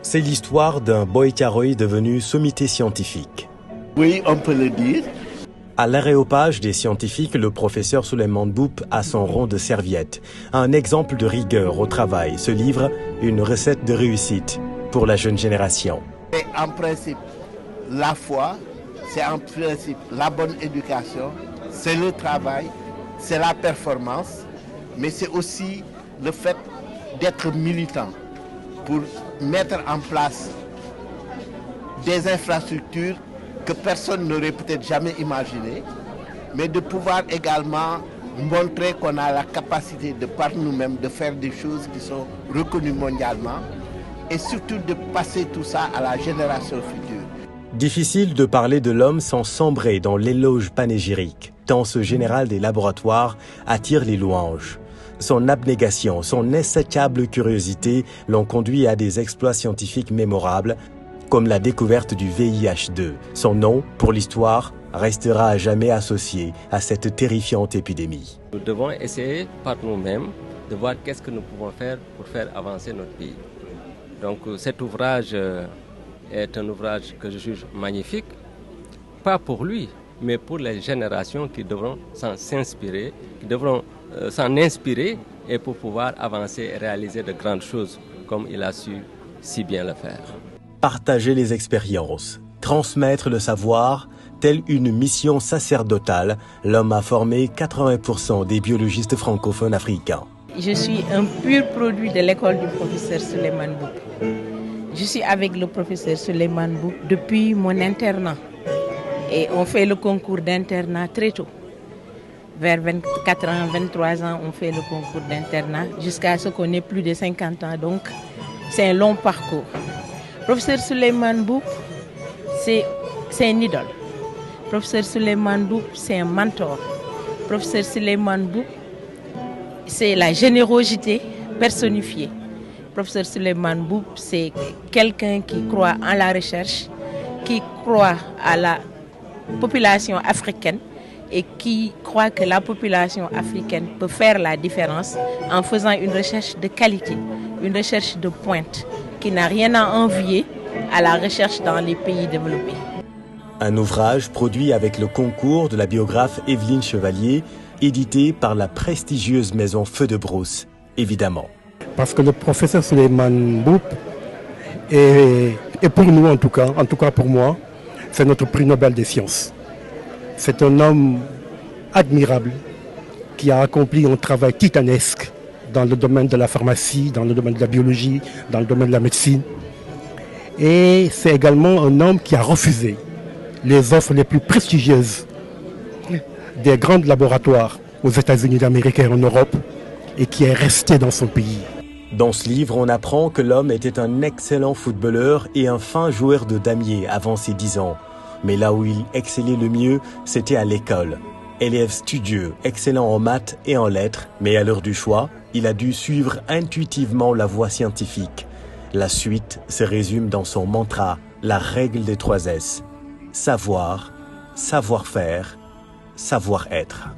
C'est l'histoire d'un Boy-Karoï devenu sommité scientifique. Oui, on peut le dire. À l'aréopage des scientifiques, le professeur Souleymane Mboup a son rond de serviette. Un exemple de rigueur au travail, ce livre, une recette de réussite pour la jeune génération. C'est en principe la foi, c'est en principe la bonne éducation, c'est le travail, c'est la performance, mais c'est aussi le fait d'être militant pour mettre en place des infrastructures que personne n'aurait peut-être jamais imaginées, mais de pouvoir également montrer qu'on a la capacité de par nous-mêmes de faire des choses qui sont reconnues mondialement et surtout de passer tout ça à la génération future. Difficile de parler de l'homme sans sombrer dans l'éloge panégyrique, tant ce général des laboratoires attire les louanges. Son abnégation, son insatiable curiosité l'ont conduit à des exploits scientifiques mémorables, comme la découverte du VIH-2. Son nom, pour l'histoire, restera à jamais associé à cette terrifiante épidémie. Nous devons essayer par nous-mêmes de voir qu'est-ce que nous pouvons faire pour faire avancer notre pays. Donc cet ouvrage est un ouvrage que je juge magnifique, pas pour lui, mais pour les générations qui devront s'inspirer, qui devront s'en inspirer et pour pouvoir avancer et réaliser de grandes choses comme il a su si bien le faire. Partager les expériences, transmettre le savoir, telle une mission sacerdotale, l'homme a formé 80% des biologistes francophones africains. Je suis un pur produit de l'école du professeur Souleymane Mboup. Je suis avec le professeur Souleymane Mboup depuis mon internat. Et on fait le concours d'internat très tôt. Vers 24 ans, 23 ans, on fait le concours d'internat jusqu'à ce qu'on ait plus de 50 ans. Donc, c'est un long parcours. Professeur Souleymane Mboup, c'est un idole. Professeur Souleymane Mboup, c'est un mentor. Professeur Souleymane Mboup, c'est la générosité personnifiée. Professeur Souleymane Mboup, c'est quelqu'un qui croit en la recherche, qui croit à la population africaine et qui croit que la population africaine peut faire la différence en faisant une recherche de qualité, une recherche de pointe, qui n'a rien à envier à la recherche dans les pays développés. Un ouvrage produit avec le concours de la biographe Evelyne Chevalier, édité par la prestigieuse maison Feu de Brousse, évidemment. Parce que le professeur Souleymane Mboup est pour nous en tout cas pour moi, c'est notre prix Nobel des sciences. C'est un homme admirable qui a accompli un travail titanesque dans le domaine de la pharmacie, dans le domaine de la biologie, dans le domaine de la médecine. Et c'est également un homme qui a refusé les offres les plus prestigieuses des grands laboratoires aux États-Unis d'Amérique et en Europe et qui est resté dans son pays. Dans ce livre, on apprend que l'homme était un excellent footballeur et un fin joueur de damier avant ses 10 ans. Mais là où il excellait le mieux, c'était à l'école. Élève studieux, excellent en maths et en lettres, mais à l'heure du choix, il a dû suivre intuitivement la voie scientifique. La suite se résume dans son mantra, la règle des 3 S. Savoir, savoir-faire, savoir-être.